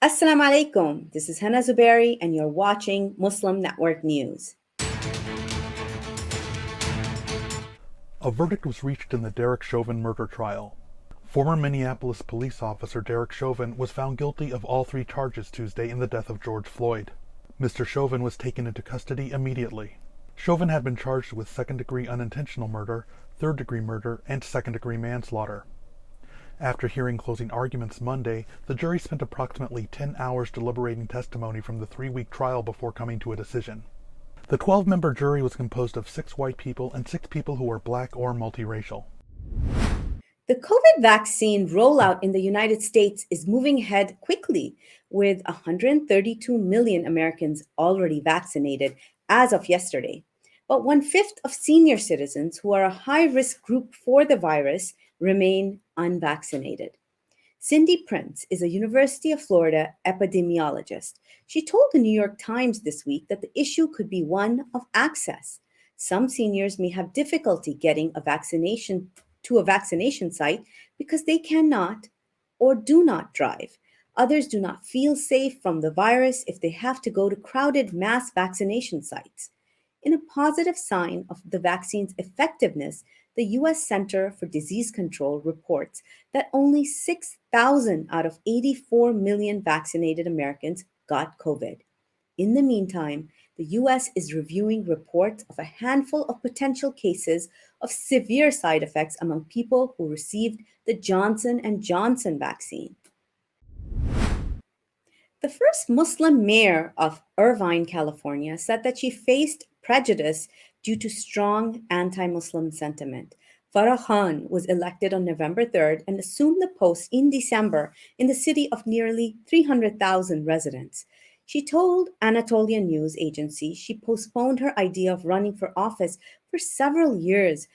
Assalamu alaikum. This is Hena Zuberi, and you're watching Muslim Network News. A verdict was reached in the Derrick Chauvin murder trial. Former Minneapolis police officer Derrick Chauvin was found guilty of all three charges Tuesday in the death of George Floyd. Mr. Chauvin was taken into custody immediately. Chauvin had been charged with second-degree unintentional murder, third-degree murder, and second-degree manslaughter. After hearing closing arguments Monday, the jury spent approximately 10 hours deliberating testimony from the 3-week trial before coming to a decision. The 12-member jury was composed of 6 white people and 6 people who were black or multiracial. The COVID vaccine rollout in the United States is moving ahead quickly, with 132 million Americans already vaccinated as of yesterday. But 1/5 of senior citizens who are a high-risk group for the virus remain unvaccinated. Cindy Prince is a University of Florida epidemiologist. She told the New York Times this week that the issue could be one of access. Some seniors may have difficulty getting a vaccination site because they cannot or do not drive. Others do not feel safe from the virus if they have to go to crowded mass vaccination sites. In a positive sign of the vaccine's effectiveness, the U.S. Center for Disease Control reports that only 6,000 out of 84 million vaccinated Americans got COVID. In the meantime, the U.S. is reviewing reports of a handful of potential cases of severe side effects among people who received the Johnson & Johnson vaccine. The first Muslim mayor of Irvine, California, said that she faced prejudice due to strong anti Muslim sentiment. Farah Khan was elected on November 3rd and assumed the post in December in the city of nearly 300,000 residents. She told Anatolian News Agency she postponed her idea of running for office for several years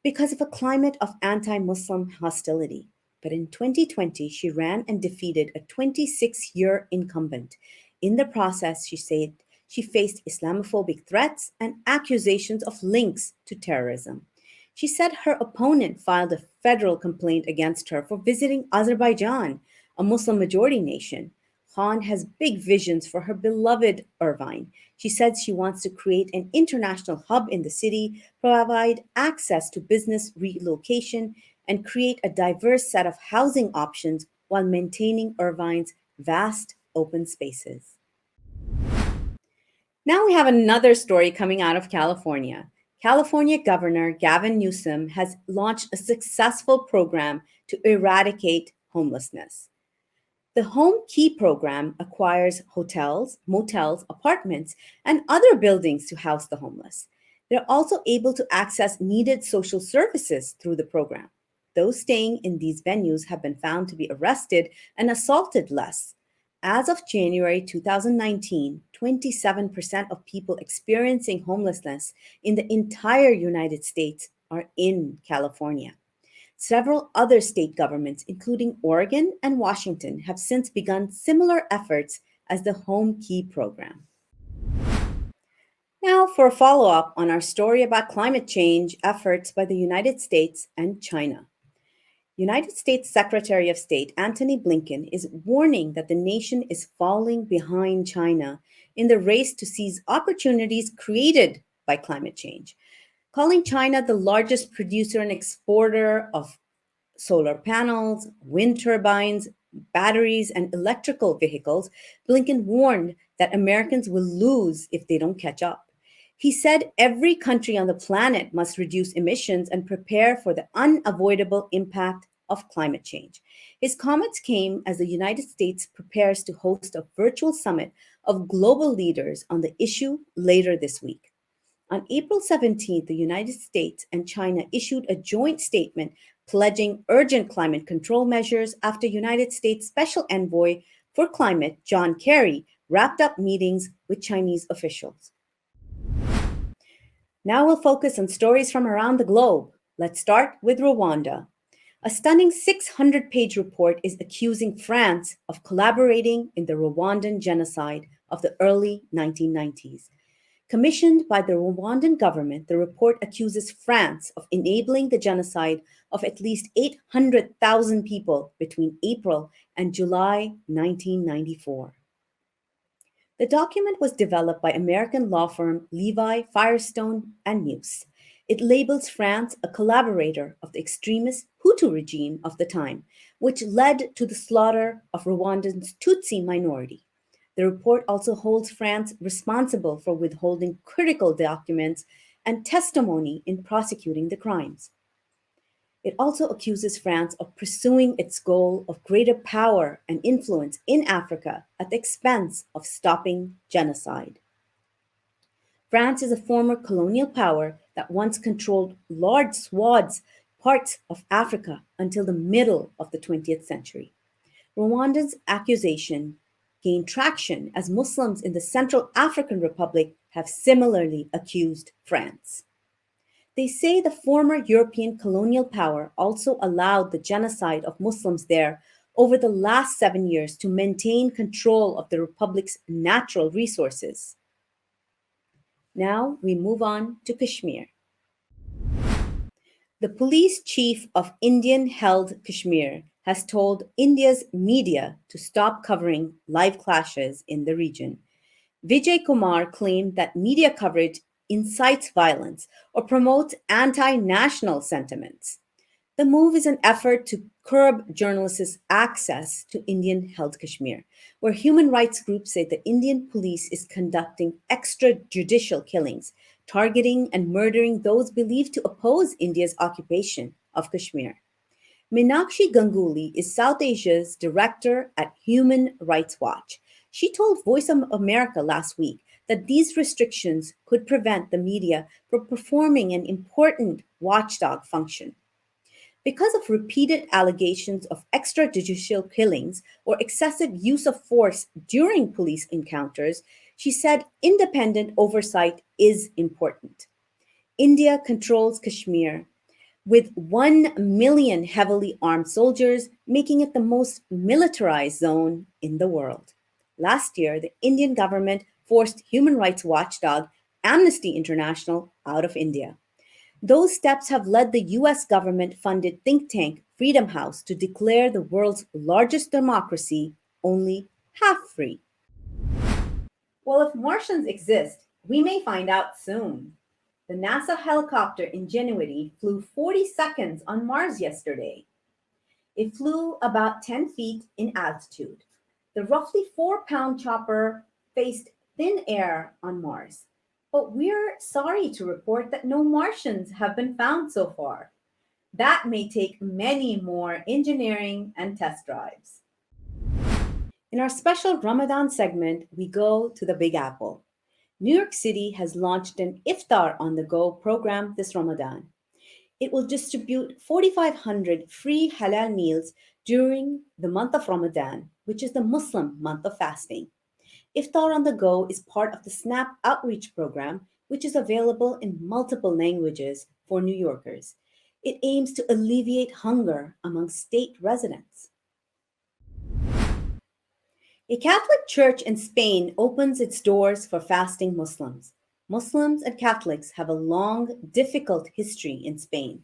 because of a climate of anti Muslim hostility. But in 2020, she ran and defeated a 26-year incumbent. In the process, she said she faced Islamophobic threats and accusations of links to terrorism. She said her opponent filed a federal complaint against her for visiting Azerbaijan, a Muslim majority nation. Khan has big visions for her beloved Irvine. She said she wants to create an international hub in the city, provide access to business relocation, and create a diverse set of housing options while maintaining Irvine's vast open spaces. Now we have another story coming out of California. California Governor Gavin Newsom has launched a successful program to eradicate homelessness. The Home Key program acquires hotels, motels, apartments, and other buildings to house the homeless. They're also able to access needed social services through the program. Those staying in these venues have been found to be arrested and assaulted less. As of January 2019, 27% of people experiencing homelessness in the entire United States are in California. Several other state governments, including Oregon and Washington, have since begun similar efforts as the Home Key program. Now, for a follow up on our story about climate change efforts by the United States and China. United States Secretary of State Antony Blinken is warning that the nation is falling behind China in the race to seize opportunities created by climate change. Calling China the largest producer and exporter of solar panels, wind turbines, batteries, and electrical vehicles, Blinken warned that Americans will lose if they don't catch up. He said every country on the planet must reduce emissions and prepare for the unavoidable impact of climate change. His comments came as the United States prepares to host a virtual summit of global leaders on the issue later this week. On April 17th, the United States and China issued a joint statement pledging urgent climate control measures after United States Special Envoy for Climate, John Kerry, wrapped up meetings with Chinese officials. Now we'll focus on stories from around the globe. Let's start with Rwanda. A stunning 600-page report is accusing France of collaborating in the Rwandan genocide of the early 1990s. Commissioned by the Rwandan government, the report accuses France of enabling the genocide of at least 800,000 people between April and July 1994. The document was developed by American law firm Levi, Firestone, and Muse. It labels France a collaborator of the extremist Hutu regime of the time, which led to the slaughter of Rwandan's Tutsi minority. The report also holds France responsible for withholding critical documents and testimony in prosecuting the crimes. It also accuses France of pursuing its goal of greater power and influence in Africa at the expense of stopping genocide. France is a former colonial power that once controlled large swaths, parts of Africa until the middle of the 20th century. Rwanda's accusation gained traction as Muslims in the Central African Republic have similarly accused France. They say the former European colonial power also allowed the genocide of Muslims there over the last 7 years to maintain control of the republic's natural resources. Now we move on to Kashmir. The police chief of Indian held Kashmir has told India's media to stop covering live clashes in the region. Vijay Kumar claimed that media coverage incites violence or promotes anti national sentiments. The move is an effort to curb journalists' access to Indian held Kashmir, where human rights groups say the Indian police is conducting extrajudicial killings, targeting and murdering those believed to oppose India's occupation of Kashmir. Meenakshi Ganguly is South Asia's director at Human Rights Watch. She told Voice of America last week that these restrictions could prevent the media from performing an important watchdog function. Because of repeated allegations of extrajudicial killings or excessive use of force during police encounters, she said independent oversight is important. India controls Kashmir with 1 million heavily armed soldiers, making it the most militarized zone in the world. Last year, the Indian government forced human rights watchdog Amnesty International out of India. Those steps have led the US government funded think tank Freedom House to declare the world's largest democracy only half free. Well, if Martians exist, we may find out soon. The NASA helicopter Ingenuity flew 40 seconds on Mars yesterday. It flew about 10 feet in altitude. The roughly 4-pound chopper faced thin air on Mars. But we're sorry to report that no Martians have been found so far. That may take many more engineering and test drives. In our special Ramadan segment, we go to the Big Apple. New York City has launched an Iftar on the Go program this Ramadan. It will distribute 4,500 free halal meals during the month of Ramadan, which is the Muslim month of fasting. Iftar on the Go is part of the SNAP outreach program, which is available in multiple languages for New Yorkers. It aims to alleviate hunger among state residents. A Catholic church in Spain opens its doors for fasting Muslims. Muslims and Catholics have a long, difficult history in Spain.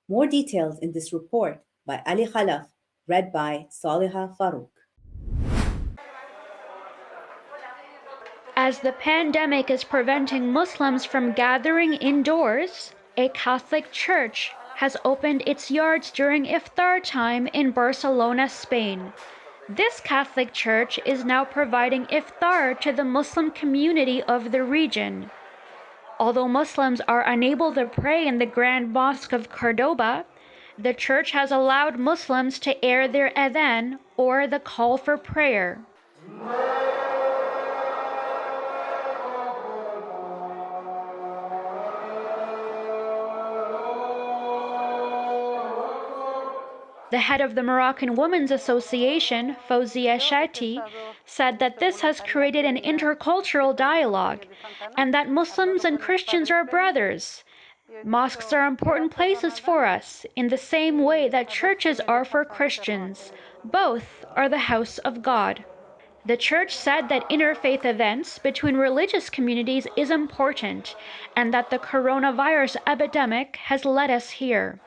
More details in this report by Ali Khalaf, read by Saliha Farouk. As the pandemic is preventing Muslims from gathering indoors, a Catholic church has opened its yards during iftar time in Barcelona, Spain. This Catholic church is now providing iftar to the Muslim community of the region. Although Muslims are unable to pray in the Grand Mosque of Cordoba, the church has allowed Muslims to air their adhan, or the call for prayer. The head of the Moroccan Women's Association, Fawzia Shati, said that this has created an intercultural dialogue and that Muslims and Christians are brothers. Mosques are important places for us, in the same way that churches are for Christians. Both are the house of God. The church said that interfaith events between religious communities is important and that the coronavirus epidemic has led us here.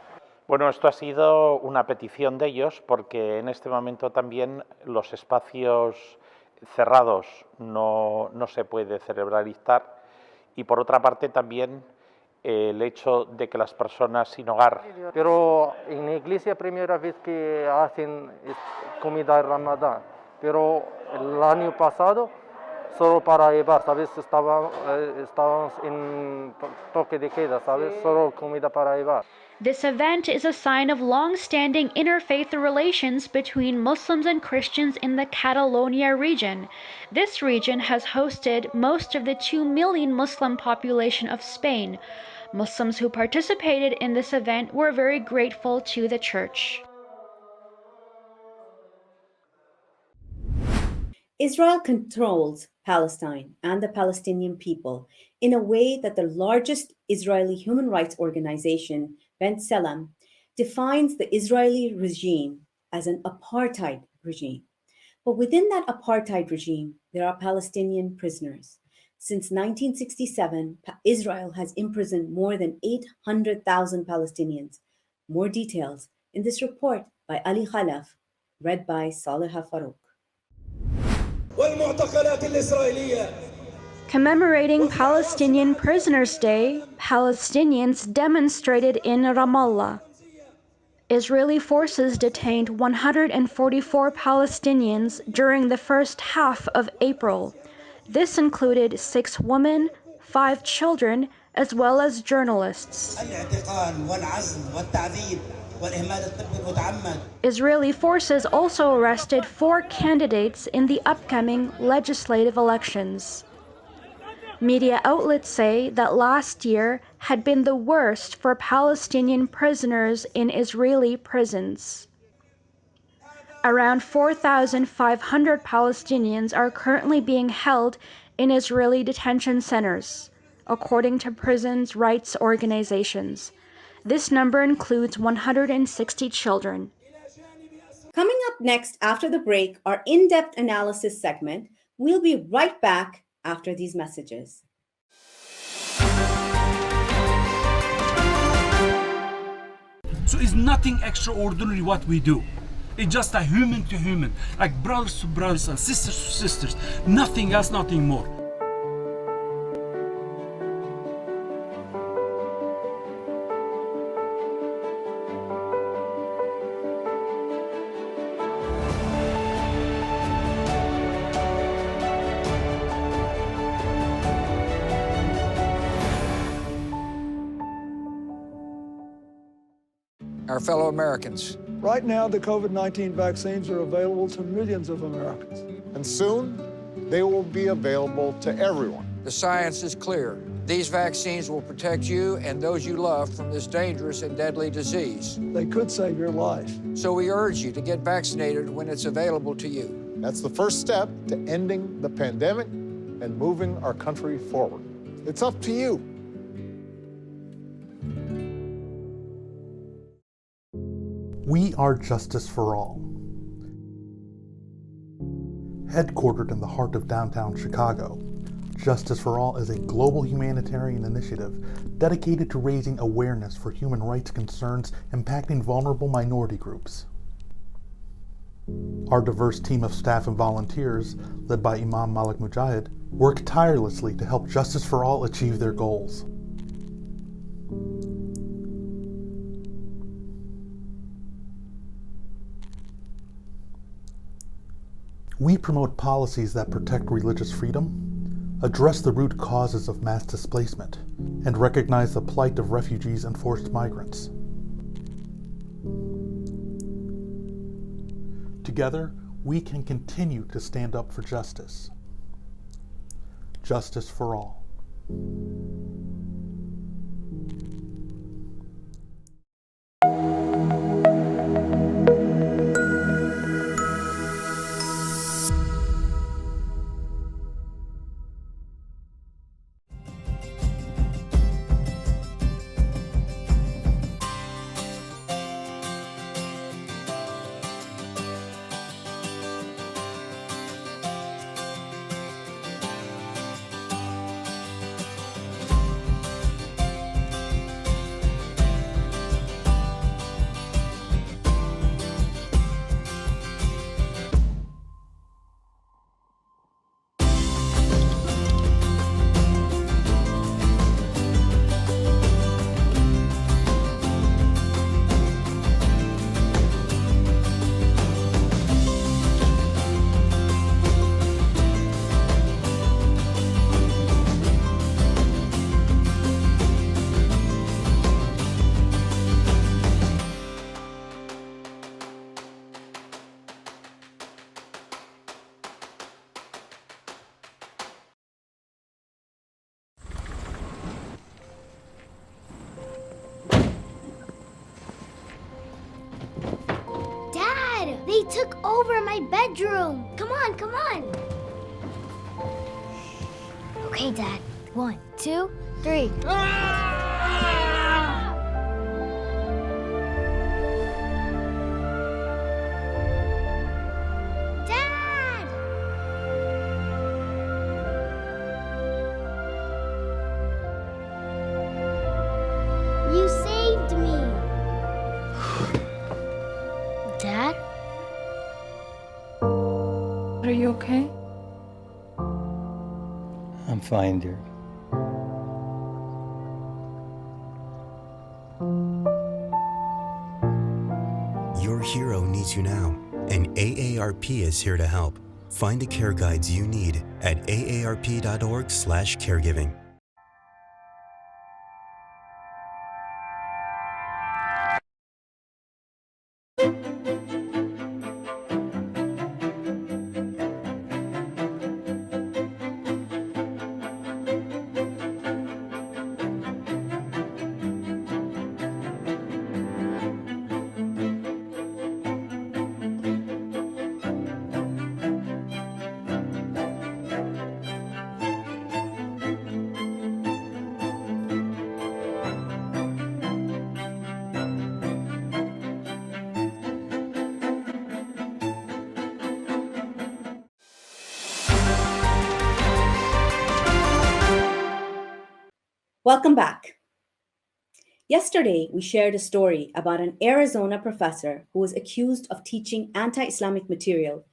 Bueno, esto ha sido una petición de ellos porque en este momento también los espacios cerrados no se puede celebralizar y por otra parte también el hecho de que las personas sin hogar. Pero en la iglesia primera vez que hacen comida de Ramadán, pero el año pasado solo para llevar, ¿sabes? Estábamos en toque de queda, ¿sabes? Solo comida para llevar. This event is a sign of long-standing interfaith relations between Muslims and Christians in the Catalonia region. This region has hosted most of the 2 million Muslim population of Spain. Muslims who participated in this event were very grateful to the church. Israel controls Palestine and the Palestinian people in a way that the largest Israeli human rights organization, B'Tselem, defines the Israeli regime as an apartheid regime. But within that apartheid regime, there are Palestinian prisoners. Since 1967, Israel has imprisoned more than 800,000 Palestinians. More details in this report by Ali Khalaf, read by Saleha Farouk. Commemorating Palestinian Prisoners' Day, Palestinians demonstrated in Ramallah. Israeli forces detained 144 Palestinians during the first half of April. This included 6 women, 5 children, as well as journalists. Israeli forces also arrested 4 candidates in the upcoming legislative elections. Media outlets say that last year had been the worst for Palestinian prisoners in Israeli prisons. Around 4,500 Palestinians are currently being held in Israeli detention centers, according to prisons' rights organizations. This number includes 160 children. Coming up next after the break, our in-depth analysis segment. We'll be right back after these messages. So it's nothing extraordinary what we do. It's just a human to human, like brothers to brothers and sisters to sisters. Nothing else, nothing more. Our fellow Americans. Right now, the COVID-19 vaccines are available to millions of Americans. And soon, they will be available to everyone. The science is clear. These vaccines will protect you and those you love from this dangerous and deadly disease. They could save your life. So we urge you to get vaccinated when it's available to you. That's the first step to ending the pandemic and moving our country forward. It's up to you. We are Justice for All. Headquartered in the heart of downtown Chicago, Justice for All is a global humanitarian initiative dedicated to raising awareness for human rights concerns impacting vulnerable minority groups. Our diverse team of staff and volunteers, led by Imam Malik Mujahid, work tirelessly to help Justice for All achieve their goals. We promote policies that protect religious freedom, address the root causes of mass displacement, and recognize the plight of refugees and forced migrants. Together, we can continue to stand up for justice. Justice for all. They took over my bedroom. Come on, come on. Okay, Dad. 1, 2, 3. Dad! You saved me. Dad? Are you okay? I'm fine, dear. Your hero needs you now, and AARP is here to help. Find the care guides you need at aarp.org/caregiving. Welcome back. Yesterday, we shared a story about an Arizona professor who was accused of teaching anti-Islamic material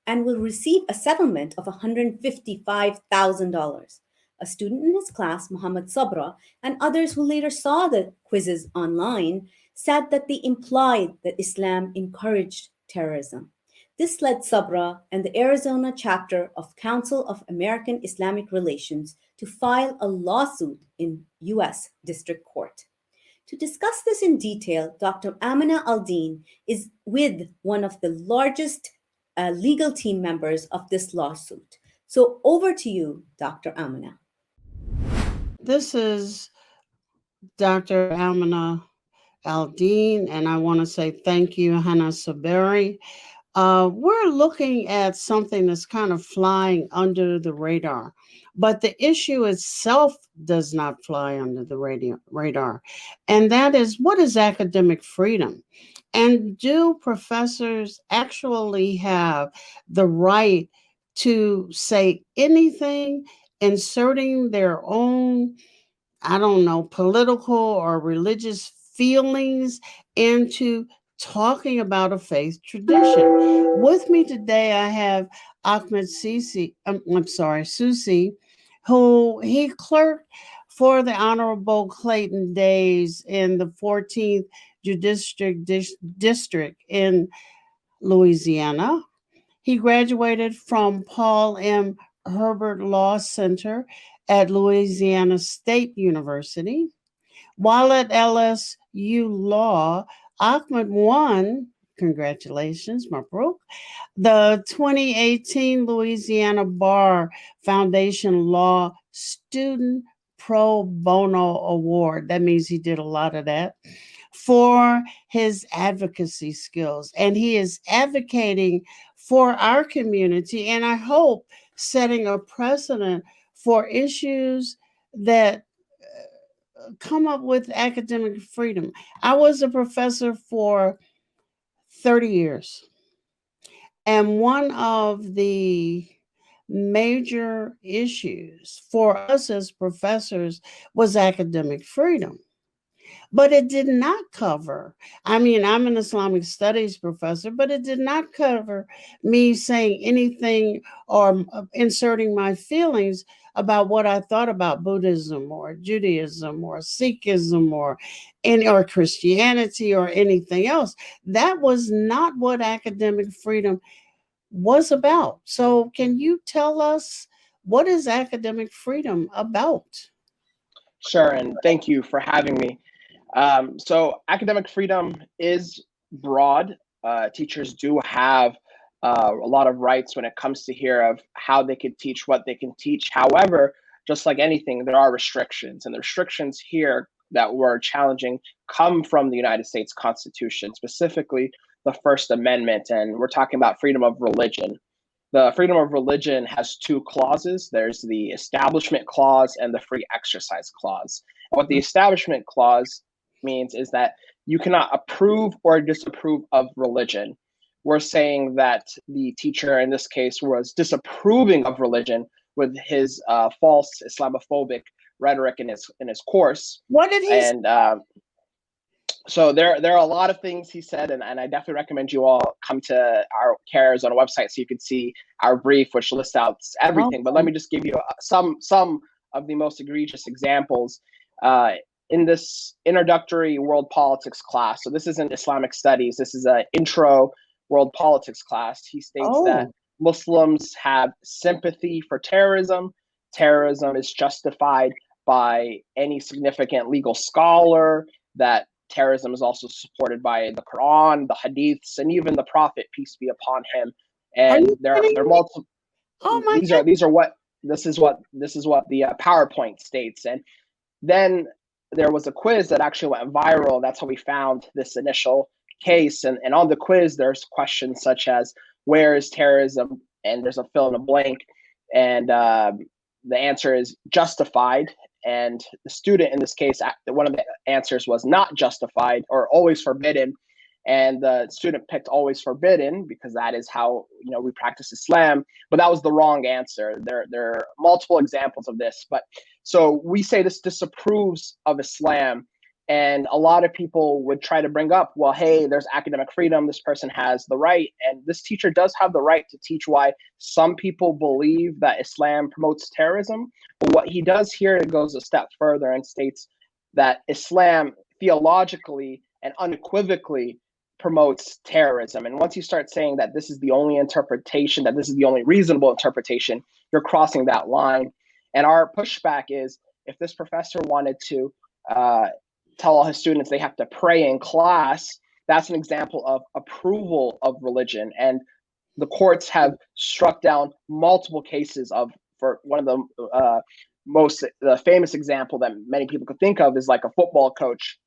and will receive a settlement of $155,000. A student in his class, Muhammad Sabra, and others who later saw the quizzes online said that they implied that Islam encouraged terrorism. This led Sabra and the Arizona chapter of Council of American Islamic Relations to file a lawsuit in U.S. District Court. To discuss this in detail, Dr. Amina Aldeen is with one of the largest legal team members of this lawsuit. So over to you, Dr. Amina. This is Dr. Amina Aldeen, and I want to say thank you, Hena Zuberi. We're looking at something that's kind of flying under the radar, but the issue itself does not fly under the radar. And that is, what is academic freedom? And do professors actually have the right to say anything, inserting their own, I don't know, political or religious feelings into talking about a faith tradition? With me today, I have Ahmed Susi, who he clerked for the Honorable Clayton Days in the 14th Judicial District in Louisiana. He graduated from Paul M. Herbert Law Center at Louisiana State University. While at LSU Law, Ahmed won, congratulations, Mabruk, the 2018 Louisiana Bar Foundation Law Student Pro Bono Award. That means he did a lot of that for his advocacy skills. And he is advocating for our community, and I hope setting a precedent for issues that come up with academic freedom. I was a professor for 30 years. And one of the major issues for us as professors was academic freedom. But it did not cover, I'm an Islamic studies professor, but it did not cover me saying anything or inserting my feelings about what I thought about Buddhism or Judaism or Sikhism or Christianity or anything else. That was not what academic freedom was about. So can you tell us, what is academic freedom about? Sure, and thank you for having me. So academic freedom is broad. Teachers do have a lot of rights when it comes to here of how they can teach, what they can teach. However, just like anything, there are restrictions, and the restrictions here that we're challenging come from the United States Constitution, specifically the First Amendment, and we're talking about freedom of religion. The freedom of religion has two clauses. There's the Establishment Clause and the Free Exercise Clause. And what the Establishment Clause means is that you cannot approve or disapprove of religion. We're saying that the teacher in this case was disapproving of religion with his false Islamophobic rhetoric in his course. What did he say? And so there are a lot of things he said, and I definitely recommend you all come to our CARES on a website so you can see our brief, which lists out everything. Okay. But let me just give you some of the most egregious examples in this introductory world politics class. So this isn't Islamic studies. This is an intro world politics class. He states that Muslims have sympathy for terrorism. Terrorism is justified by any significant legal scholar, that terrorism is also supported by the Quran, the Hadiths, and even the Prophet, peace be upon him. And there are multiple. Oh my This is what the PowerPoint states. And then there was a quiz that actually went viral. That's how we found this initial case. And on the quiz, there's questions such as, where is terrorism? And there's a fill in the blank. And the answer is justified. And the student in this case, one of the answers was not justified or always forbidden. And the student picked always forbidden because that is how we practice Islam. But that was the wrong answer. There are multiple examples of this. But so we say this disapproves of Islam. And a lot of people would try to bring up, well, hey, there's academic freedom. This person has the right. And this teacher does have the right to teach why some people believe that Islam promotes terrorism. But what he does here, it goes a step further and states that Islam theologically and unequivocally promotes terrorism. And once you start saying that this is the only interpretation, that this is the only reasonable interpretation, you're crossing that line. And our pushback is, if this professor wanted to tell all his students they have to pray in class, that's an example of approval of religion. And the courts have struck down multiple cases for one of the most famous example that many people could think of is like a football coach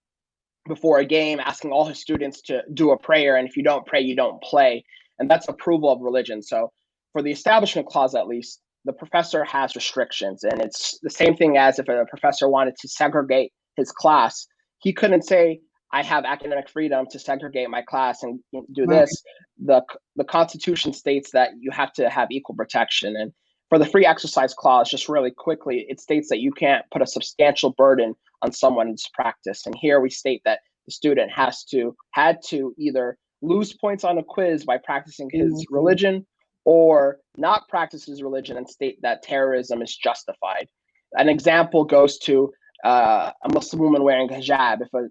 before a game asking all his students to do a prayer, and if you don't pray, you don't play. And that's approval of religion. So for the Establishment Clause, at least, the professor has restrictions. And it's the same thing as if a professor wanted to segregate his class. He couldn't say, I have academic freedom to segregate my class and do this. The Constitution states that you have to have equal protection. And for the Free Exercise Clause, just really quickly, it states that you can't put a substantial burden on someone's practice. And here we state that the student had to either lose points on a quiz by practicing his religion, or not practice his religion and state that terrorism is justified. An example goes to a Muslim woman wearing hijab. If a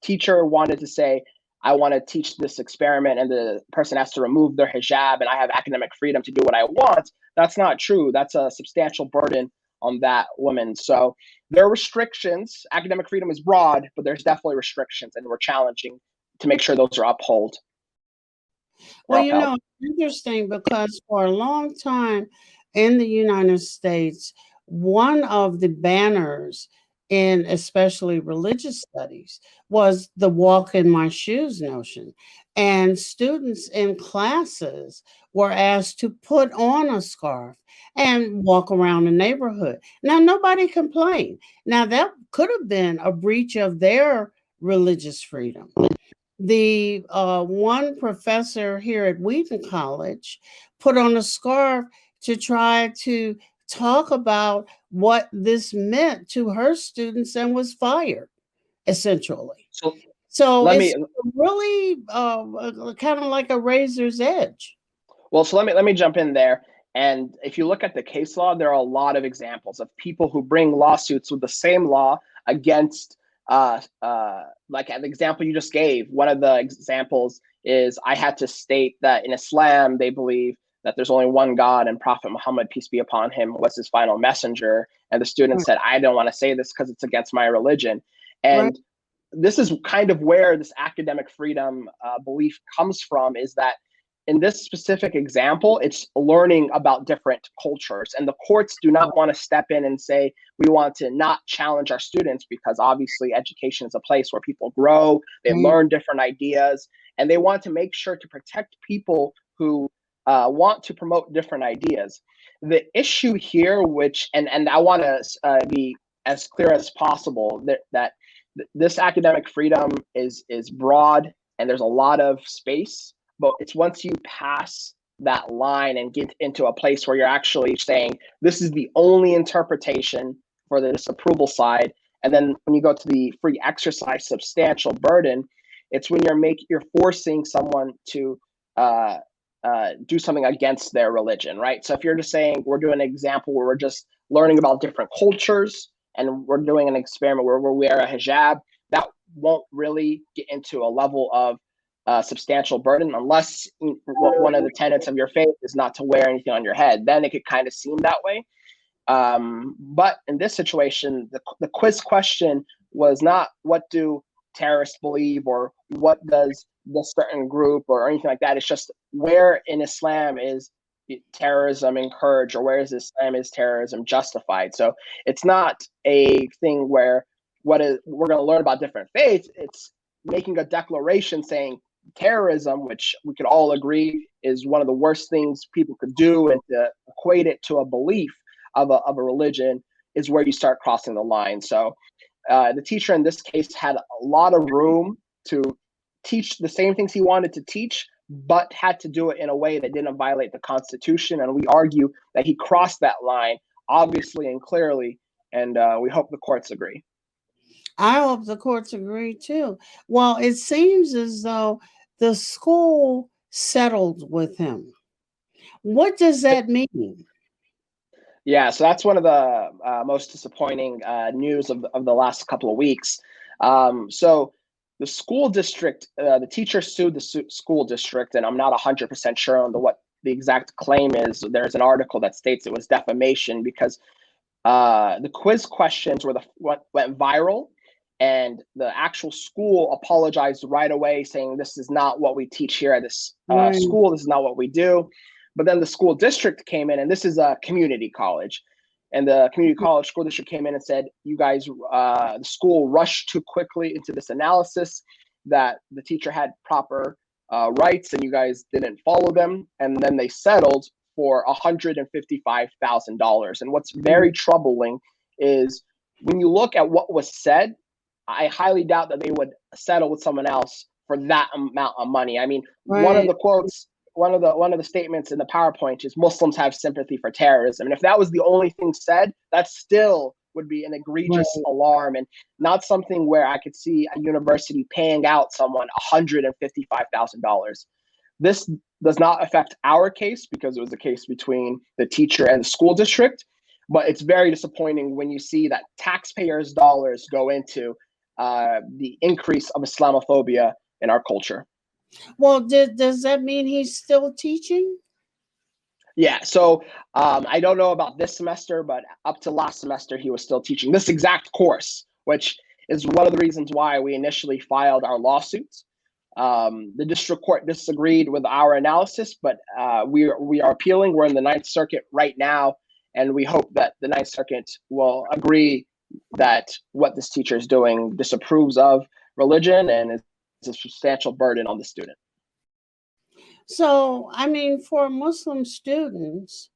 teacher wanted to say, I want to teach this experiment, and the person has to remove their hijab and I have academic freedom to do what I want, that's not true. That's a substantial burden on that woman. So there are restrictions. Academic freedom is broad, but there's definitely restrictions, and we're challenging to make sure those are upheld. Well, it's interesting because for a long time in the United States, one of the banners in especially religious studies was the walk in my shoes notion. And students in classes were asked to put on a scarf and walk around the neighborhood. Now, nobody complained. Now, that could have been a breach of their religious freedom. The one professor here at Wheaton College put on a scarf to try to talk about what this meant to her students and was fired, essentially. So it's really kind of like a razor's edge. Well, so let me jump in there. And if you look at the case law, there are a lot of examples of people who bring lawsuits with the same law against, like an example you just gave. One of the examples is I had to state that in Islam, they believe that there's only one God, and Prophet Muhammad, peace be upon him, was his final messenger. And the student said, I don't want to say this because it's against my religion. And this is kind of where this academic freedom belief comes from, is that in this specific example, it's learning about different cultures. And the courts do not want to step in and say, we want to not challenge our students, because obviously education is a place where people grow, they learn different ideas, and they want to make sure to protect people who want to promote different ideas. The issue here, which, and I want to be as clear as possible, that this academic freedom is broad and there's a lot of space, but it's once you pass that line and get into a place where you're actually saying, this is the only interpretation for the disapproval side. And then when you go to the free exercise substantial burden, it's when you're forcing someone to do something against their religion, right? So if you're just saying, we're doing an example where we're just learning about different cultures and we're doing an experiment where we wear a hijab, that won't really get into a level of substantial burden unless one of the tenets of your faith is not to wear anything on your head. Then it could kind of seem that way. But in this situation, the quiz question was not what do terrorists believe or what does this certain group or anything like that. It's just where in Islam is terrorism encouraged or where is Islam is terrorism justified. So it's not a thing where we're going to learn about different faiths. It's making a declaration saying terrorism, which we could all agree is one of the worst things people could do, and to equate it to a belief of a religion is where you start crossing the line. So the teacher in this case had a lot of room to teach the same things he wanted to teach, but had to do it in a way that didn't violate the Constitution. And we argue that he crossed that line obviously and clearly, and we hope the courts agree. I hope the courts agree too. Well, it seems as though the school settled with him. What does that mean? Yeah, so that's one of the most disappointing news of the last couple of weeks. So the school district, the teacher sued the school district, and I'm not 100% sure on what the exact claim is. There's an article that states it was defamation because the quiz questions were what went viral, and the actual school apologized right away, saying this is not what we teach here at this school. This is not what we do. But then the school district came in, and this is a community college. And the community college school district came in and said, you guys, the school rushed too quickly into this analysis, that the teacher had proper rights and you guys didn't follow them. And then they settled for $155,000. And what's very troubling is when you look at what was said, I highly doubt that they would settle with someone else for that amount of money. I mean, one of the quotes, one of the statements in the PowerPoint is Muslims have sympathy for terrorism. And if that was the only thing said, that still would be an egregious alarm, and not something where I could see a university paying out someone $155,000. This does not affect our case because it was a case between the teacher and the school district, but it's very disappointing when you see that taxpayers' dollars go into the increase of Islamophobia in our culture. Well, does that mean he's still teaching? Yeah, so I don't know about this semester, but up to last semester, he was still teaching this exact course, which is one of the reasons why we initially filed our lawsuits. The district court disagreed with our analysis, but we are appealing. We're in the Ninth Circuit right now, and we hope that the Ninth Circuit will agree that what this teacher is doing disapproves of religion and is a substantial burden on the student. So, I mean, for Muslim students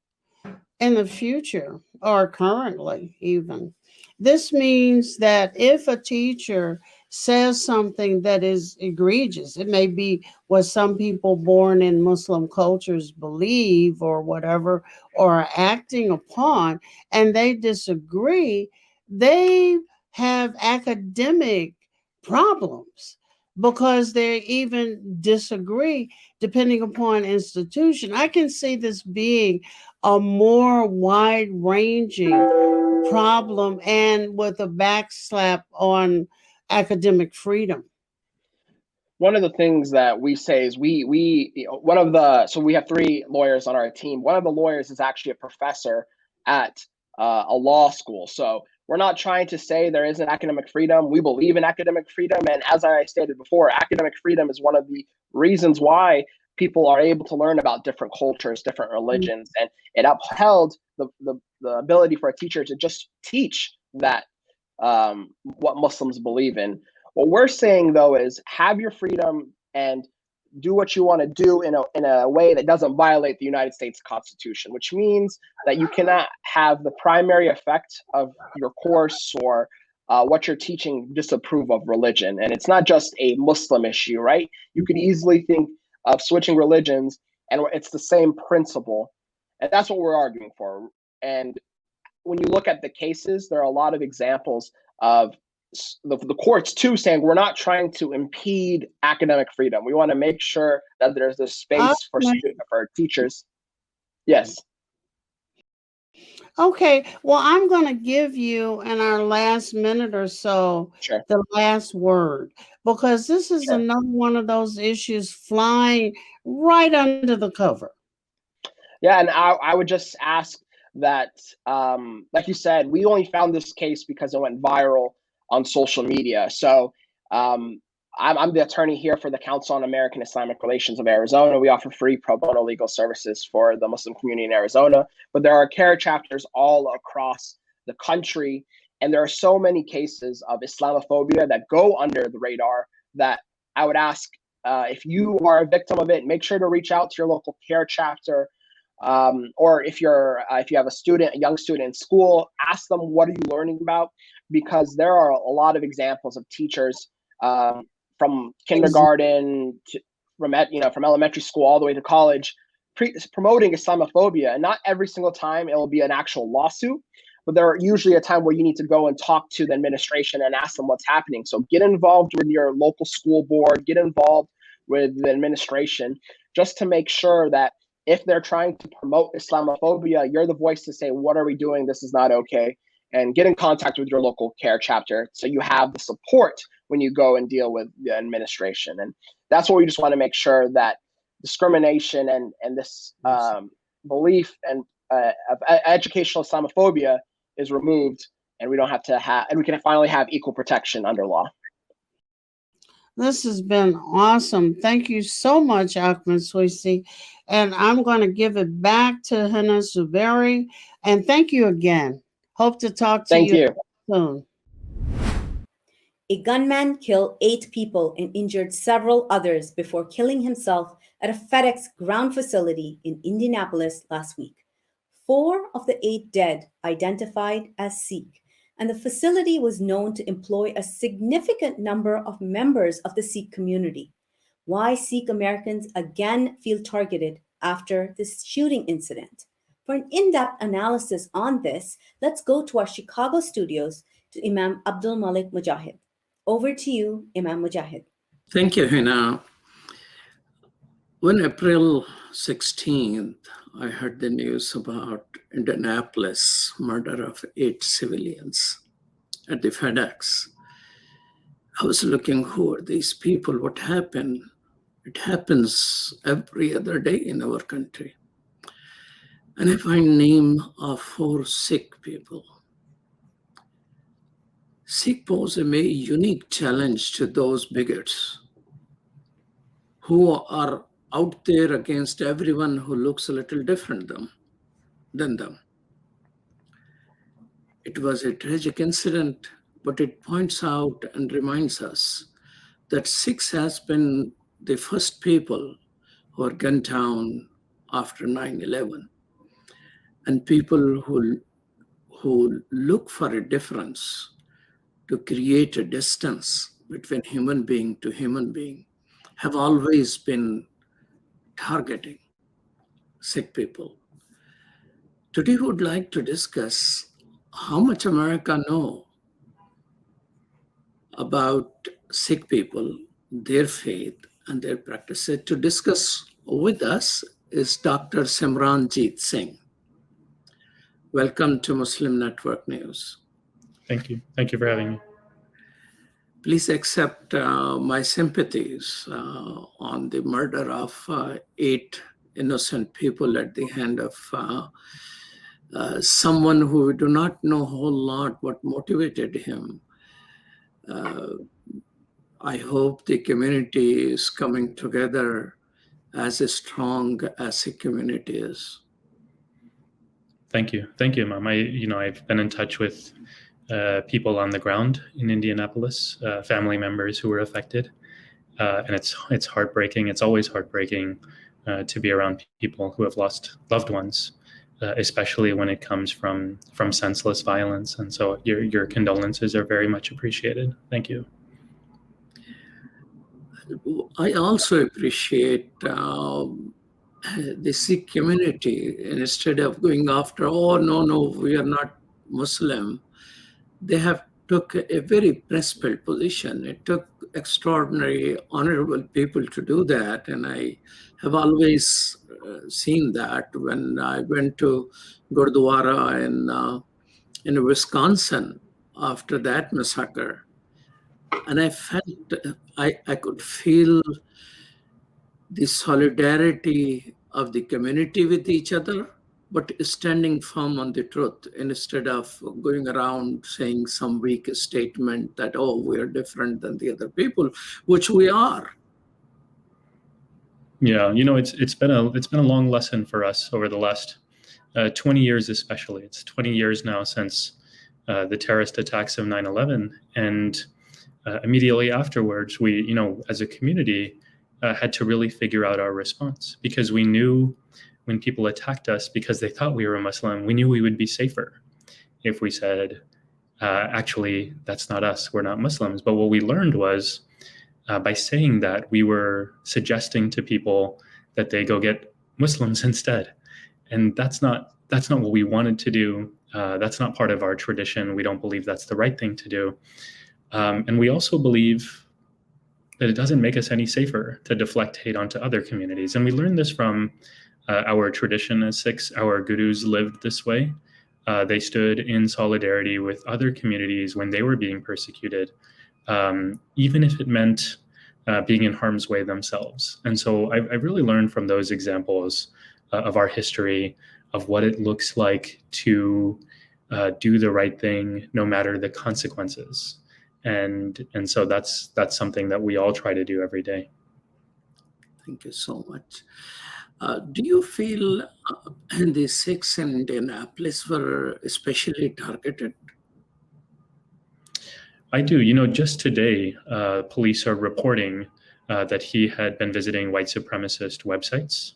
in the future or currently even, this means that if a teacher says something that is egregious, it may be what some people born in Muslim cultures believe or whatever, or are acting upon, and they disagree, they have academic problems because they even disagree depending upon institution. I can see this being a more wide-ranging problem and with a backslap on academic freedom. One of the things that we say is so we have 3 lawyers on our team. One of the lawyers is actually a professor at a law school. So we're not trying to say there isn't academic freedom. We believe in academic freedom. And as I stated before, academic freedom is one of the reasons why people are able to learn about different cultures, different religions, and it upheld the ability for a teacher to just teach that what Muslims believe in. What we're saying though is have your freedom and do what you want to do in a way that doesn't violate the United States Constitution, which means that you cannot have the primary effect of your course or what you're teaching disapprove of religion. And it's not just a Muslim issue, right? You could easily think of switching religions and it's the same principle. And that's what we're arguing for. And when you look at the cases, there are a lot of examples of the courts too saying we're not trying to impede academic freedom. We want to make sure that there's this space for teachers. Yes. Okay, well, I'm going to give you in our last minute or so the last word, because this is another one of those issues flying right under the cover. Yeah, and I would just ask that, like you said, we only found this case because it went viral on social media. So I'm the attorney here for the Council on American Islamic Relations of Arizona. We offer free pro bono legal services for the Muslim community in Arizona, but there are CARE chapters all across the country. And there are so many cases of Islamophobia that go under the radar that I would ask if you are a victim of it, make sure to reach out to your local CARE chapter. Or if you have a young student in school, ask them, what are you learning about? Because there are a lot of examples of teachers from kindergarten to from elementary school all the way to college promoting Islamophobia. And not every single time it will be an actual lawsuit, but there are usually a time where you need to go and talk to the administration and ask them what's happening. So get involved with your local school board, get involved with the administration, just to make sure that if they're trying to promote Islamophobia, you're the voice to say, what are we doing? This is not okay. And get in contact with your local CARE chapter so you have the support when you go and deal with the administration. And that's what we just want to make sure, that discrimination and this belief and of educational Islamophobia is removed, and we don't have to have, and we can finally have equal protection under law. This has been awesome. Thank you so much, Ahmed Sweisi. And I'm going to give it back to Hena Zuberi. And thank you again. Hope to talk to you soon. A gunman killed 8 people and injured several others before killing himself at a FedEx ground facility in Indianapolis last week. 4 of the 8 dead identified as Sikh, and the facility was known to employ a significant number of members of the Sikh community. Why Sikh Americans again feel targeted after this shooting incident. For an in-depth analysis on this, let's go to our Chicago studios to Imam Abdul Malik Mujahid. Over to you, Imam Mujahid. Thank you, Hena. On April 16th, I heard the news about Indianapolis murder of 8 civilians at the FedEx. I was looking, who are these people? What happened? It happens every other day in our country. And I find name of 4 Sikh people. Sikh pose a very unique challenge to those bigots who are out there against everyone who looks a little different than them. It was a tragic incident, but it points out and reminds us that Sikhs has been the first people who are gunned down after 9/11. And people who look for a difference to create a distance between human being to human being have always been targeting Sikh people. Today we would like to discuss how much America know about Sikh people, their faith and their practices. To discuss with us is Dr. Simranjeet Singh. Welcome to Muslim Network News. Thank you. Thank you for having me. Please accept my sympathies on the murder of 8 innocent people at the hand of someone who we do not know a whole lot what motivated him. I hope the community is coming together as strong as Sikh community is. Thank you, Imam. I've been in touch with people on the ground in Indianapolis, family members who were affected, and it's heartbreaking. It's always heartbreaking to be around people who have lost loved ones, especially when it comes from senseless violence. And so your condolences are very much appreciated. Thank you. I also appreciate the Sikh community. Instead of going after, oh, no, we are not Muslim, they have took a very principled position. It took extraordinary, honorable people to do that. And I have always seen that when I went to Gurdwara in Wisconsin after that massacre. And I felt, I could feel the solidarity of the community with each other, but standing firm on the truth instead of going around saying some weak statement that, oh, we are different than the other people, which we are. Yeah, it's been a long lesson for us over the last 20 years, especially. It's 20 years now since the terrorist attacks of 9/11, and immediately afterwards, we, as a community, had to really figure out our response, because we knew when people attacked us because they thought we were a Muslim, we knew we would be safer if we said, actually, that's not us, we're not Muslims. But what we learned was, by saying that, we were suggesting to people that they go get Muslims instead. And that's not what we wanted to do. That's not part of our tradition. We don't believe that's the right thing to do. And we also believe that it doesn't make us any safer to deflect hate onto other communities. And we learned this from our tradition as Sikhs. Our gurus lived this way. They stood in solidarity with other communities when they were being persecuted, even if it meant being in harm's way themselves. And so I really learned from those examples of our history, of what it looks like to do the right thing, no matter the consequences. And so that's something that we all try to do every day. Thank you so much. Do you feel the Sikhs in Indianapolis were especially targeted? I do. Just today, police are reporting that he had been visiting white supremacist websites.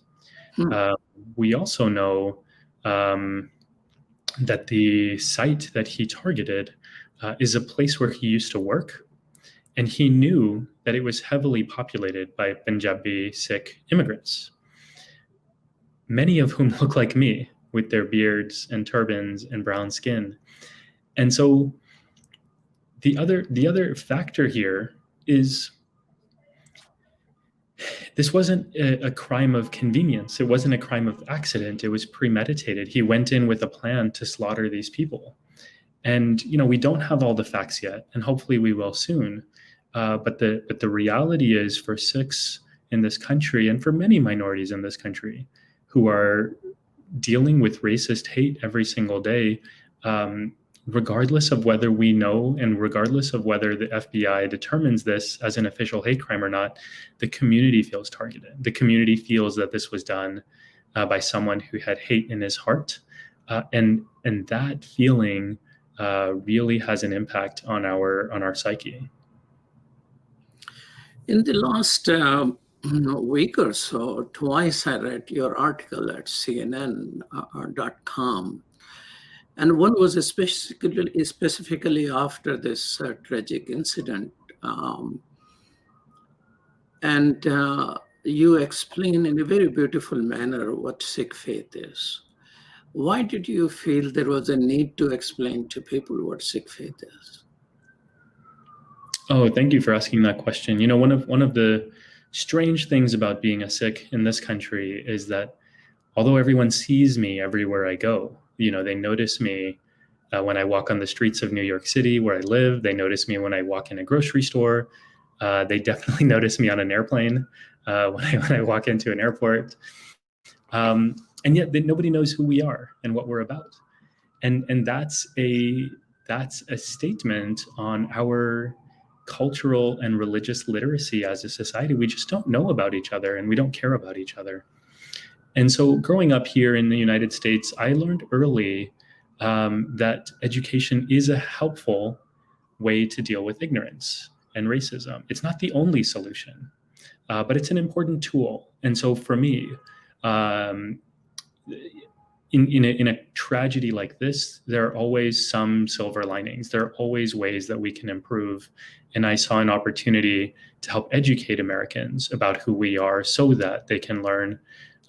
We also know that the site that he targeted is a place where he used to work, and he knew that it was heavily populated by Punjabi Sikh immigrants, many of whom look like me with their beards and turbans and brown skin. And so the other factor here is, this wasn't a crime of convenience. It wasn't a crime of accident. It was premeditated. He went in with a plan to slaughter these people. And we don't have all the facts yet, and hopefully we will soon. But the reality is, for Sikhs in this country, and for many minorities in this country who are dealing with racist hate every single day, regardless of whether we know and regardless of whether the FBI determines this as an official hate crime or not, the community feels targeted. The community feels that this was done by someone who had hate in his heart, and that feeling really has an impact on our psyche. In the last week or so, twice I read your article at CNN.com, and one was specifically after this tragic incident, and you explain in a very beautiful manner what Sikh faith is. Why did you feel there was a need to explain to people what Sikh faith is? Oh, thank you for asking that question. One of the strange things about being a Sikh in this country is that although everyone sees me everywhere I go, they notice me when I walk on the streets of New York City where I live. They notice me when I walk in a grocery store. They definitely notice me on an airplane when I walk into an airport. And yet nobody knows who we are and what we're about. And that's a statement on our cultural and religious literacy as a society. We just don't know about each other, and we don't care about each other. And so growing up here in the United States, I learned early that education is a helpful way to deal with ignorance and racism. It's not the only solution, but it's an important tool. And so for me, in a tragedy like this, there are always some silver linings. There are always ways that we can improve. And I saw an opportunity to help educate Americans about who we are so that they can learn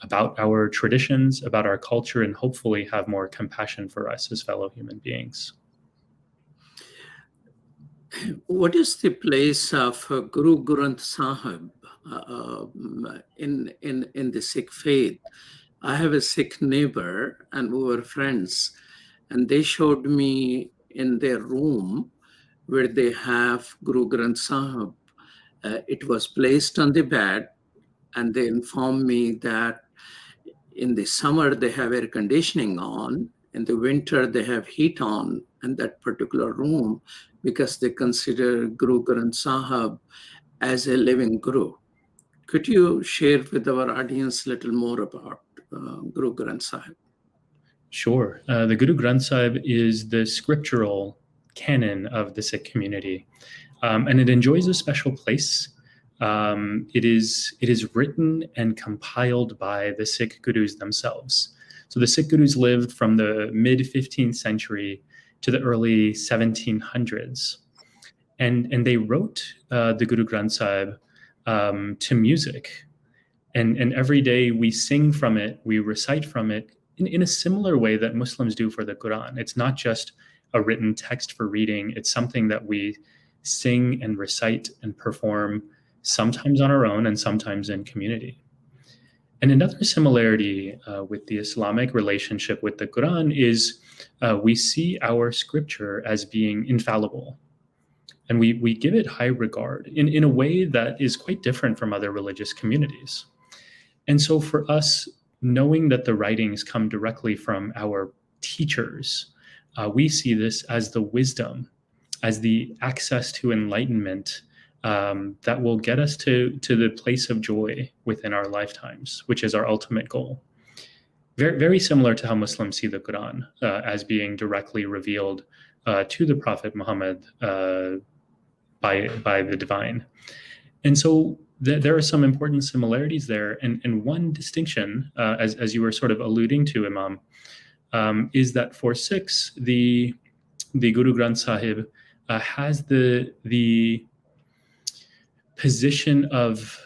about our traditions, about our culture, and hopefully have more compassion for us as fellow human beings. What is the place of Guru Granth Sahib in the Sikh faith? I have a Sikh neighbor, and we were friends, and they showed me in their room where they have Guru Granth Sahib. It was placed on the bed, and they informed me that in the summer they have air conditioning on, in the winter they have heat on in that particular room because they consider Guru Granth Sahib as a living Guru. Could you share with our audience a little more about Guru Granth Sahib? Sure. The Guru Granth Sahib is the scriptural canon of the Sikh community, and it enjoys a special place. It is written and compiled by the Sikh Gurus themselves. So the Sikh Gurus lived from the mid-15th century to the early 1700s. And they wrote the Guru Granth Sahib to music. And every day we sing from it, we recite from it in a similar way that Muslims do for the Quran. It's not just a written text for reading. It's something that we sing and recite and perform, sometimes on our own and sometimes in community. And another similarity with the Islamic relationship with the Quran is we see our scripture as being infallible. And we give it high regard in a way that is quite different from other religious communities. And so for us, knowing that the writings come directly from our teachers, we see this as the wisdom, as the access to enlightenment that will get us to the place of joy within our lifetimes, which is our ultimate goal. Very, very similar to how Muslims see the Quran as being directly revealed to the Prophet Muhammad by the divine. And so there are some important similarities there. And one distinction, as you were sort of alluding to, Imam, is that for Sikhs, the Guru Granth Sahib has the position of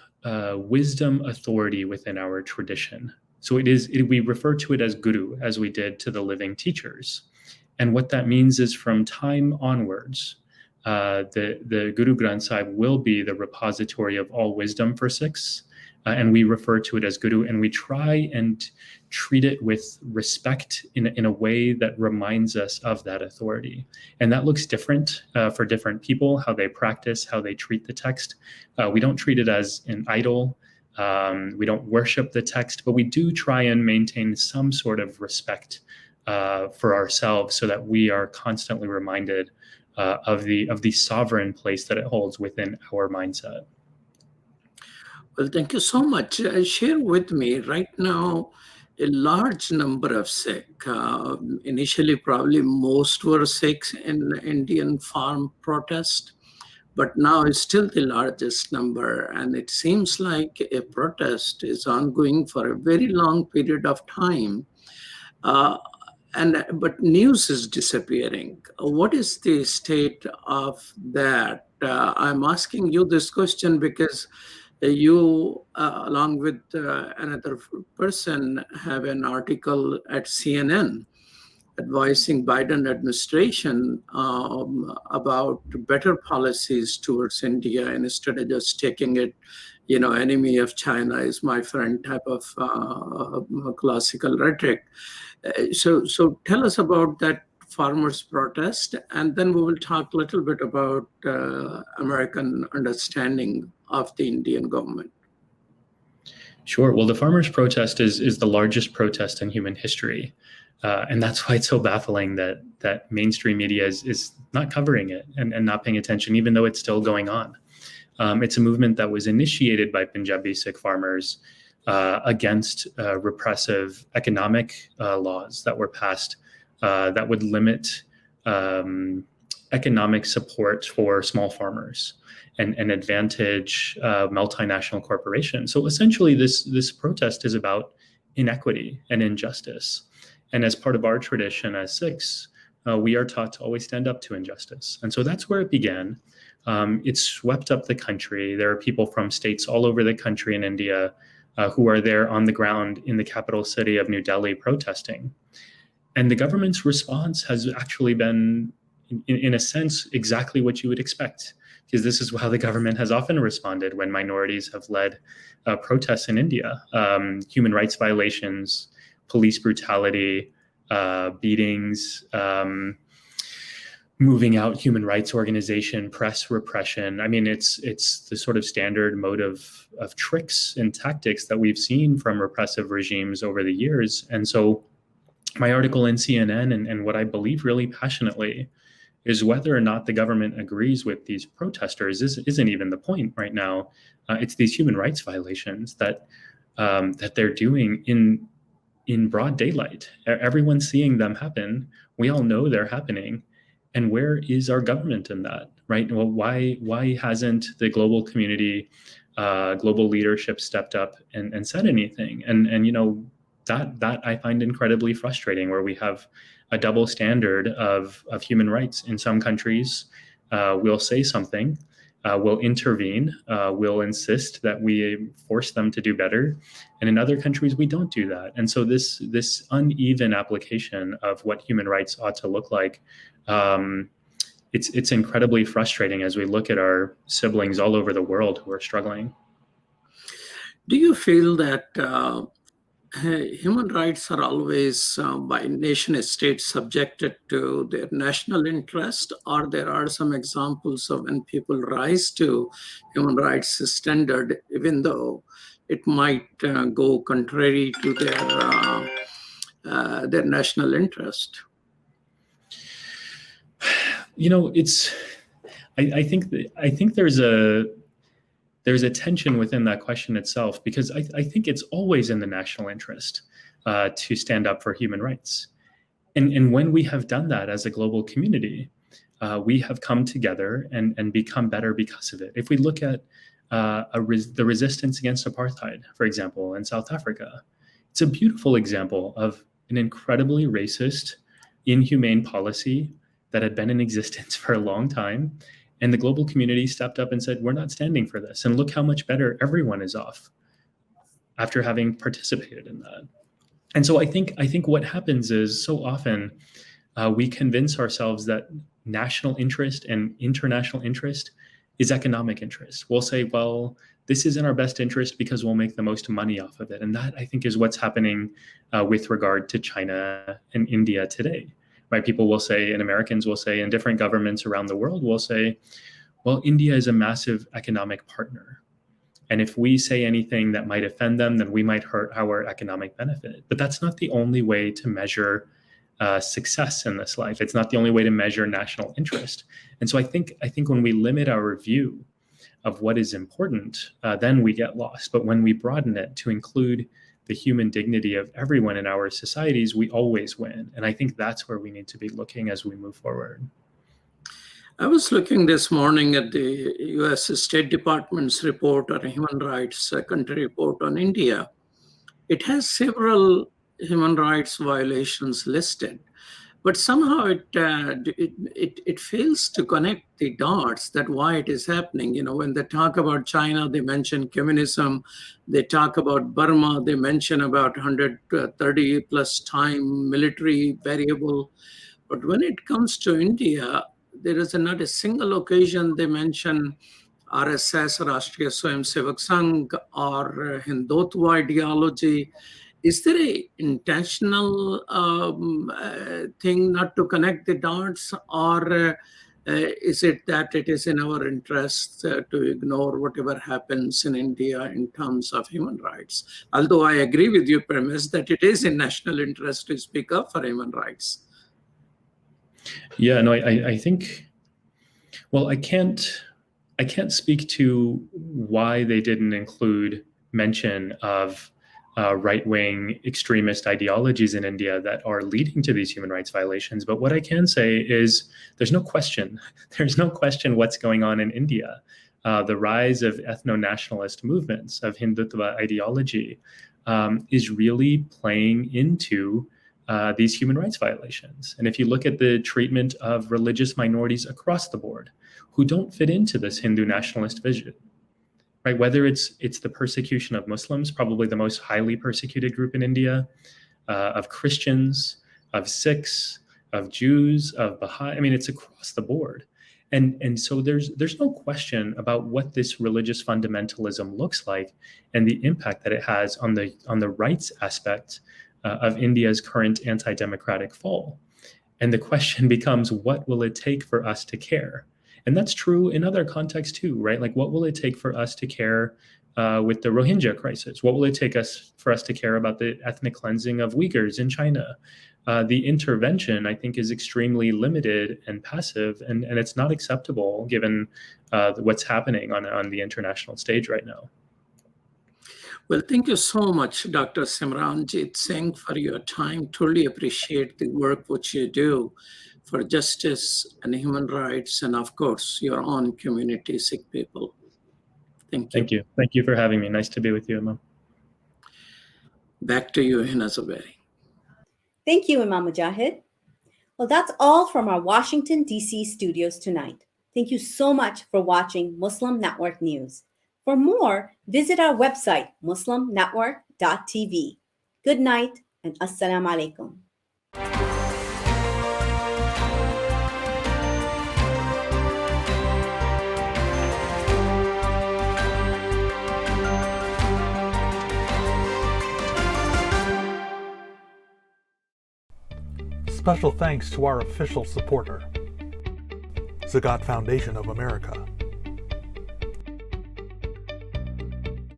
wisdom authority within our tradition. So we refer to it as Guru, as we did to the living teachers. And what that means is from time onwards, the Guru Granth Sahib will be the repository of all wisdom for Sikhs, and we refer to it as Guru, and we try and treat it with respect in a way that reminds us of that authority. And that looks different for different people, how they practice, how they treat the text. We don't treat it as an idol. We don't worship the text, but we do try and maintain some sort of respect for ourselves so that we are constantly reminded of the sovereign place that it holds within our mindset. Well, thank you so much. Share with me right now a large number of Sikh. Initially, probably most were Sikhs in Indian farm protest, but now it's still the largest number. And it seems like a protest is ongoing for a very long period of time. But news is disappearing. What is the state of that? I'm asking you this question because you, along with another person, have an article at CNN advising Biden administration about better policies towards India instead of just taking it, enemy of China is my friend type of classical rhetoric. So tell us about that farmers' protest, and then we will talk a little bit about American understanding of the Indian government. Sure. Well, the farmers' protest is the largest protest in human history. And that's why it's so baffling that mainstream media is not covering it and not paying attention, even though it's still going on. It's a movement that was initiated by Punjabi Sikh farmers against repressive economic laws that were passed that would limit economic support for small farmers and advantage multinational corporations. So essentially, this protest is about inequity and injustice. And as part of our tradition as Sikhs, we are taught to always stand up to injustice. And so that's where it began. It swept up the country. There are people from states all over the country in India who are there on the ground in the capital city of New Delhi protesting. And the government's response has actually been, in a sense, exactly what you would expect, because this is how the government has often responded when minorities have led protests in India. Human rights violations, police brutality, beatings, moving out human rights organization, press repression. I mean, it's the sort of standard mode of tricks and tactics that we've seen from repressive regimes over the years. And so my article in CNN and what I believe really passionately is whether or not the government agrees with these protesters isn't even the point right now. It's these human rights violations that they're doing in broad daylight. Everyone's seeing them happen. We all know they're happening. And where is our government in that, right? Well, why hasn't the global community, global leadership stepped up and said anything? And you know, that I find incredibly frustrating, where we have a double standard of human rights. In some countries, we'll say something, we'll intervene, we'll insist that we force them to do better. And in other countries, we don't do that. And so this uneven application of what human rights ought to look like, it's incredibly frustrating as we look at our siblings all over the world who are struggling. Do you feel that human rights are always by nation states subjected to their national interest, or there are some examples of when people rise to human rights standard, even though it might go contrary to their national interest? You know, I think there's a tension within that question itself, because I think it's always in the national interest to stand up for human rights. And when we have done that as a global community, we have come together and become better because of it. If we look at the resistance against apartheid, for example, in South Africa, it's a beautiful example of an incredibly racist, inhumane policy that had been in existence for a long time. And the global community stepped up and said, we're not standing for this. And look how much better everyone is off after having participated in that. And so I think what happens is, so often we convince ourselves that national interest and international interest is economic interest. We'll say, well, this is in our best interest because we'll make the most money off of it. And that, I think, is what's happening with regard to China and India today. Right? People will say, and Americans will say, and different governments around the world will say, well, India is a massive economic partner. And if we say anything that might offend them, then we might hurt our economic benefit. But that's not the only way to measure success in this life. It's not the only way to measure national interest. And so I think when we limit our view of what is important, then we get lost. But when we broaden it to include the human dignity of everyone in our societies, we always win. And I think that's where we need to be looking as we move forward. I was looking this morning at the US State Department's report on human rights, country report on India. It has several human rights violations listed, but somehow it fails to connect the dots that why it is happening. You know, when they talk about China, they mention communism. They talk about Burma, they mention about 130 plus time military variable. But when it comes to India, there is not a single occasion they mention RSS, Rashtriya Swayamsevak Sangh, or Hindutva ideology. Is there a intentional thing not to connect the dots, or Is it that it is in our interest to ignore whatever happens in India in terms of human rights? Although I agree with your premise that it is in national interest to speak up for human rights. Yeah, no, I think, well, I can't speak to why they didn't include mention of right-wing extremist ideologies in India that are leading to these human rights violations. But what I can say is there's no question what's going on in India. The rise of ethno-nationalist movements, of Hindutva ideology, is really playing into these human rights violations. And if you look at the treatment of religious minorities across the board who don't fit into this Hindu nationalist vision, right? Whether it's the persecution of Muslims, probably the most highly persecuted group in India, of Christians, of Sikhs, of Jews, of Baha'i. I mean, it's across the board. And so there's no question about what this religious fundamentalism looks like and the impact that it has on the rights aspect of India's current anti-democratic fall. And the question becomes, what will it take for us to care? And that's true in other contexts too, right? Like, what will it take for us to care with the Rohingya crisis? What will it take for us to care about the ethnic cleansing of Uyghurs in China? The intervention, I think, is extremely limited and passive, and it's not acceptable given what's happening on the international stage right now. Well, thank you so much, Dr. Simranjit Singh, for your time. Truly appreciate the work which you do for justice and human rights, and of course, your own community, Sikh people. Thank you. Thank you. Thank you for having me. Nice to be with you, Imam. Back to you, Hena Zuberi. Thank you, Imam Mujahid. Well, that's all from our Washington, D.C. studios tonight. Thank you so much for watching Muslim Network News. For more, visit our website, muslimnetwork.tv. Good night and assalamu alaikum. Special thanks to our official supporter, Zagat Foundation of America.